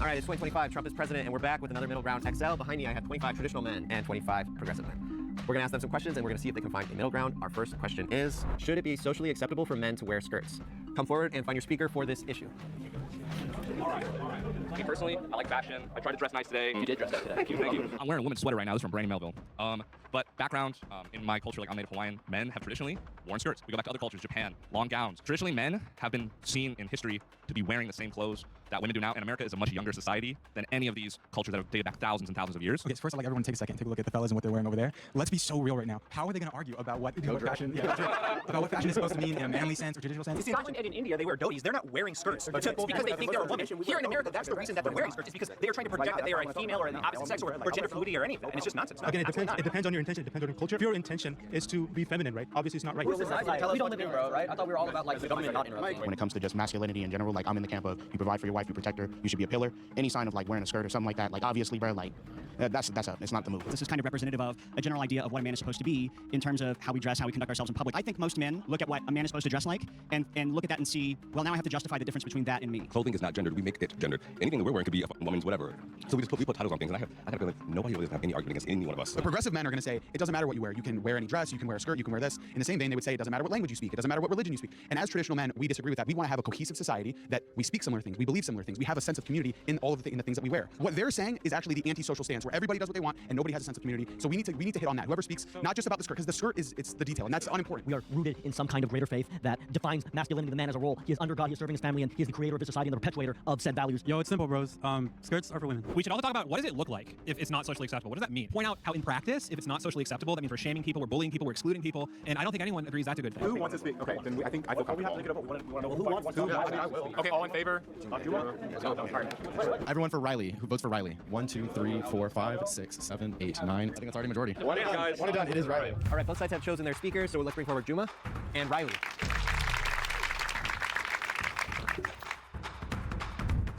All right, it's 2025. Trump is president, and we're back with another Middle Ground XL. Behind me, I have 25 traditional men and 25 progressive men. We're going to ask them some questions, and we're going to see if they can find a middle ground. Our first question is, should it be socially acceptable for men to wear skirts? Come forward and find your speaker for this issue. All right. Me personally, I like fashion. I tried to dress nice today. You did dress nice today. Thank you. I'm wearing a woman's sweater right now. This is from Brandy Melville. But background, in my culture, like I'm Native Hawaiian, men have traditionally worn skirts. We go back to other cultures, Japan, long gowns. Traditionally, men have been seen in history to be wearing the same clothes that women do now. And America is a much younger society than any of these cultures that have dated back thousands and thousands of years. Okay, so first I'd like everyone to take a second, take a look at the fellas and what they're wearing over there. Let's be so real right now. How are they going to argue about what fashion? Yeah, about what fashion is supposed to mean in a manly sense or traditional sense? In Scotland and in India, they wear dhotis. They're not wearing skirts because they think they're a woman. Here in America, that's the reason that they're wearing skirts, is because they are trying to project that they are a female or the opposite sex or gender fluidity or anything. And it's just nonsense. Again, it depends on your intention. It depends on your culture. If your intention is to be feminine, right? Obviously, it's not right. We don't live in, bro, right? I thought we were all about like the government not interrupting. When it comes to just masculinity in general, like I'm in the camp of you provide for your wife, you protect her, you should be a pillar. Any sign of like wearing a skirt or something like that, like obviously, bro, like it's not the move. This is kind of representative of a general idea of what a man is supposed to be in terms of how we dress, how we conduct ourselves in public. I think most men look at what a man is supposed to dress like and look at that and see, well, now I have to justify the difference between that and me. Clothing is not gendered. We make it gendered. Anything that we're wearing could be a woman's whatever. So we put titles on things, and I gotta feel like nobody really doesn't have any argument against any one of us. The progressive men are going to say it doesn't matter what you wear. You can wear any dress, you can wear a skirt, you can wear this. In the same vein, they would say it doesn't matter what language you speak, it doesn't matter what religion you speak. And as traditional men, we disagree with that. We want to have a cohesive society that we speak similar things, we believe similar things, we have a sense of community in all of the things that we wear. What they're saying is actually the anti-social stance, where everybody does what they want and nobody has a sense of community. So we need to hit on that. Whoever speaks not just about the skirt, because the skirt it's the detail, and that's unimportant. We are rooted in some kind of greater faith that defines masculinity of the man as a role. He is under God, he is serving his family, and he is the creator of his society and the perpetuator of said values. Yo, it's simple, bros. Skirts are for women. We should also talk about what does it look like if it's not socially acceptable? What does that mean? Point out how in practice, if it's not socially acceptable, that means we're shaming people, we're bullying people, we're excluding people, and I don't think anyone agrees that's a good thing. Who wants to speak? Okay, then I feel comfortable. We have to take it up. We want to know who wants to. I will. Okay, all in favor? Everyone for Riley. Who votes for Riley? 1, 2, 3, 4, 5, 6, 7, 8, 9. I think that's already majority. One and guys. One and done. It is Riley. All right, both sides have chosen their speakers, so let's bring forward Juma and Riley.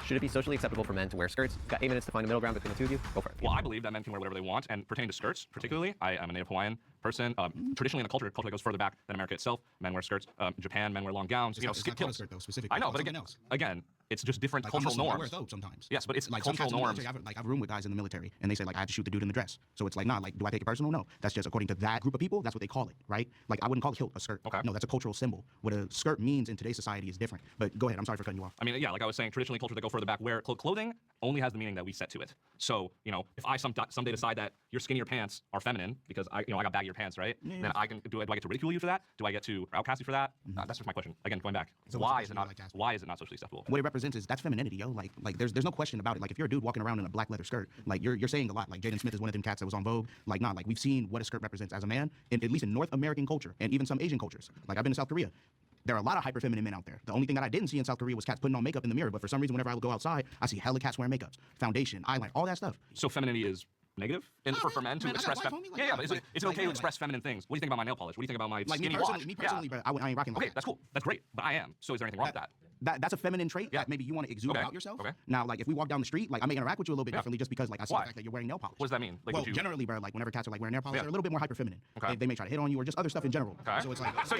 Should it be socially acceptable for men to wear skirts? Got 8 minutes to find a middle ground between the two of you. Go for it. Well, I believe that men can wear whatever they want, and pertaining to skirts, particularly, I am a Native Hawaiian person. Traditionally, in the culture that goes further back than America itself, men wear skirts. Japan, men wear long gowns. Skip kilts. Skirt though, specifically. I know, but again, it's just different cultural norms. I wear those sometimes. Yes, but it's like cultural norms. I have a room with guys in the military, and they say like I have to shoot the dude in the dress. So it's like, nah, like do I take it personal? No, that's just according to that group of people. That's what they call it, right? Like I wouldn't call a kilt a skirt. Okay. No, that's a cultural symbol. What a skirt means in today's society is different. But go ahead. I'm sorry for cutting you off. I mean, yeah, like I was saying, traditionally, culture that go further back, where clothing only has the meaning that we set to it. So, if I someday decide that your skinnier pants are feminine because I got baggier pants, right? Yeah. Then I get to ridicule you for that? Do I get to outcast you for that? That's just my question. Again, going back, So why is it not socially acceptable? What it represents is that's femininity, yo. Like there's no question about it. Like if you're a dude walking around in a black leather skirt, like you're saying a lot. Like Jaden Smith is one of them cats that was on Vogue. Like like we've seen what a skirt represents as a man, at least in North American culture and even some Asian cultures. Like I've been to South Korea. There are a lot of hyper feminine men out there. The only thing that I didn't see in South Korea was cats putting on makeup in the mirror. But for some reason, whenever I would go outside, I see hella cats wearing makeups, foundation, eyeliner, all that stuff. So femininity is negative for men to express but is it okay to express feminine things? What do you think about my nail polish? What do you think about my skinny watch? Me personally, but I ain't rocking like that. That's cool. That's great. But I am. So is there anything wrong with that? That's a feminine trait that maybe you want to exude about yourself. Okay. Now, like if we walk down the street, like I may interact with you a little bit differently just because like I see the fact that you're wearing nail polish. What does that mean? Like, well, generally, bro, like whenever cats are like wearing nail polish, they're a little bit more hyper feminine. Okay. They may try to hit on you or just other stuff in general. Okay. So it's like so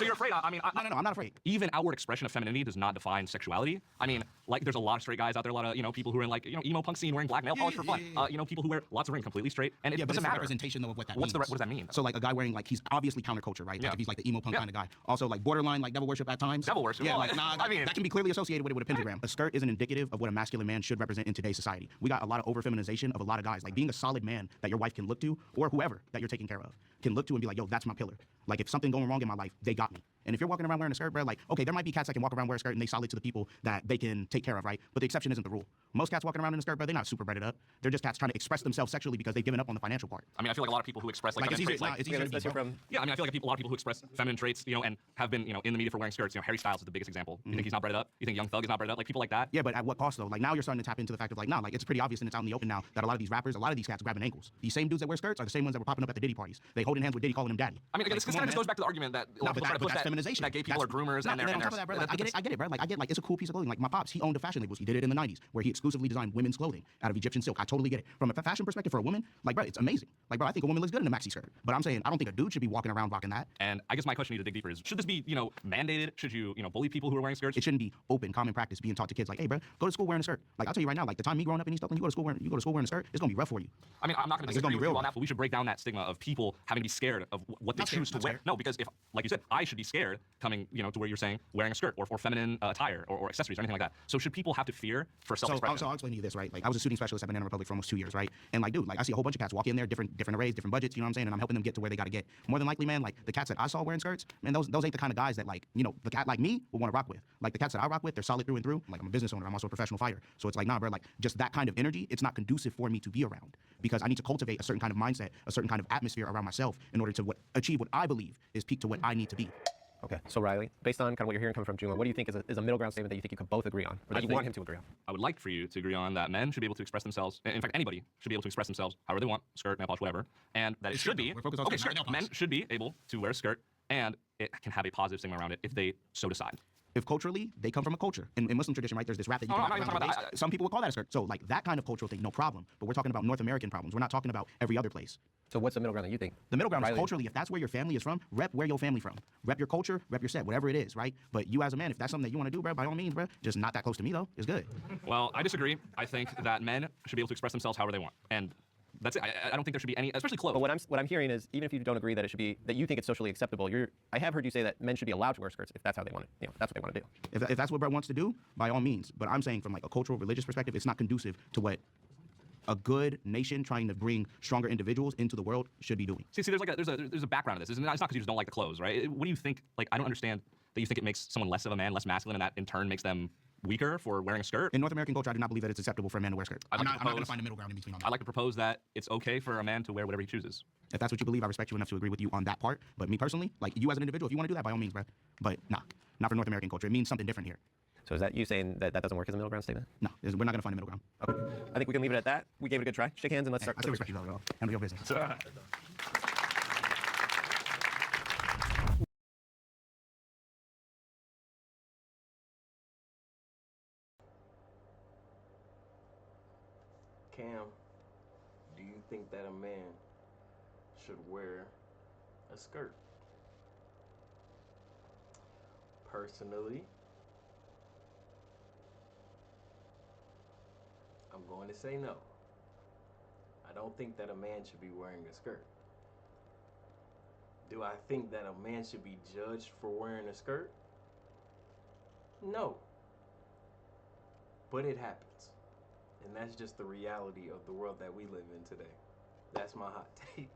you're afraid? I mean, no, I'm not afraid. Even outward expression of femininity does not define sexuality. I mean, like there's a lot of straight guys out there, a lot of people who are in like emo punk scene wearing black nail polish for fun. People who wear lots of ring completely straight, and it doesn't matter. Representation though of what that means. What does that mean? So like a guy wearing like he's obviously counterculture, right? Like if he's like the emo punk kind of guy. Also like borderline like devil worship at times. Devil worship. Yeah, I mean that can be clearly associated with it with a pentagram. A skirt isn't indicative of what a masculine man should represent in today's society. We got a lot of over feminization of a lot of guys. Like being a solid man that your wife can look to, or whoever that you're taking care of can look to and be like, yo, that's my pillar. Like if something going wrong in my life, they got me. And if you're walking around wearing a skirt, bro, like, okay, there might be cats that can walk around wearing a skirt and they solid to the people that they can take care of, right? But the exception isn't the rule. Most cats walking around in a skirt, bro, they're not super breaded up. They're just cats trying to express themselves sexually because they've given up on the financial part. I mean, I feel like a lot of people who express like feminine traits, it's easier to be from. Yeah, I mean, I feel like a lot of people who express feminine traits, and have been, in the media for wearing skirts. Harry Styles is the biggest example. You think he's not breaded up? You think Young Thug is not breaded up? Like people like that? Yeah, but at what cost though? Like now you're starting to tap into the fact of like, like it's pretty obvious and it's out in the open now that a lot of these rappers, a lot of these cats grabbing ankles. These same dudes that wear skirts are the same ones that were popping up at the Diddy parties. They holding hands with Diddy, calling him daddy. I mean, again, this kind of goes back to the argument that but feminization. That gay people are groomers No, and then they're on top of that, bro, like, I get it, bro. Like I get, like it's a cool piece of clothing. Like my pops, he owned a fashion label. He did it in the '90s, where he exclusively designed women's clothing out of Egyptian silk. I totally get it. From a fashion perspective for a woman, like, bro, it's amazing. Like, bro, I think a woman looks good in a maxi skirt. But I'm saying I don't think a dude should be walking around rocking that. And I guess my question you need to dig deeper is, should this be, mandated? Should you, bully people who are wearing skirts? It shouldn't be open, common practice being taught to kids like, hey, bro, go to school wearing a skirt. Like, I'll tell you right now, like the time me growing up in East Oakland, you go to school wearing a skirt, it's gonna be rough for you. I mean, I'm not going to Like, it's disagree gonna be with you real on that, but we should break down that stigma of people having to be scared of what they Not scared, choose to not wear. scared. No, because if, like you said, I should be scared coming, to where you're saying wearing a skirt or feminine attire or accessories or anything like that. So should people have to fear for self-expression? So I'll explain to you this, right? Like, I was a shooting specialist at Banana Republic for almost 2 years, right? And like, dude, like I see a whole bunch of cats walk in there, different arrays, different budgets, you know what I'm saying? And I'm helping them get to where they gotta get. More than likely, man, like the cats that I saw wearing skirts, man, those ain't the kind of guys that, like, the cat like me would want to rock with. Like the cats that I rock with, they're solid through and through. Like, I'm a business owner, I'm also a professional fighter. So it's like, nah, bro, like just that kind of energy, it's not conducive for me to be around, because I need to cultivate a certain kind of mindset, a certain kind of atmosphere around myself in order to achieve what I believe is peak to what I need to be. Okay, so Riley, based on kind of what you're hearing coming from Juma, what do you think is a middle ground statement that you think you could both agree on, or that you want him to agree on? I would like for you to agree on that men should be able to express themselves. In fact, anybody should be able to express themselves however they want, skirt, nail polish, whatever, and that it should be. We're focused on Okay, skirt, not skirt. nail Men should be able to wear a skirt, and it can have a positive stigma around it if they so decide. If culturally, they come from a culture. In Muslim tradition, right, there's this rap that you Oh, can I'm wrap not around even your talking waist. about Some people would call that a skirt. So like that kind of cultural thing, no problem. But we're talking about North American problems. We're not talking about every other place. So what's the middle ground that you think? The middle ground Riley? is culturally, if that's where your family is from, rep where your family from. Rep your culture, rep your set, whatever it is, right? But you as a man, if that's something that you want to do, bro, by all means, bro, just not that close to me though, it's good. Well, I disagree. I think that men should be able to express themselves however they want, and that's it. I don't think there should be any, especially clothes. But what I'm hearing is, even if you don't agree that it should be, that you think it's socially acceptable, I have heard you say that men should be allowed to wear skirts if that's how they want it. That's what they want to do. If that's what bro wants to do, by all means. But I'm saying from like a cultural, religious perspective, it's not conducive to what a good nation trying to bring stronger individuals into the world should be doing. See, there's a background to this. It's not because you just don't like the clothes, right? What do you think? Like, I don't understand that you think it makes someone less of a man, less masculine, and that in turn makes them weaker for wearing a skirt. In North American culture, I do not believe that it's acceptable for a man to wear a skirt. I'm not going to find a middle ground in between on that. I'd like to propose that it's okay for a man to wear whatever he chooses. If that's what you believe, I respect you enough to agree with you on that part. But me personally, like you as an individual, if you want to do that, by all means, bro. But nah, not for North American culture. It means something different here. So is that you saying that doesn't work as a middle ground statement? No, we're not going to find a middle ground. Okay. I think we can leave it at that. We gave it a good try. Shake hands and let's start. I still respect you, though. Handle your business. Cam, do you think that a man should wear a skirt? Personally, I'm going to say no. I don't think that a man should be wearing a skirt. Do I think that a man should be judged for wearing a skirt? No. But it happens. And that's just the reality of the world that we live in today. That's my hot take.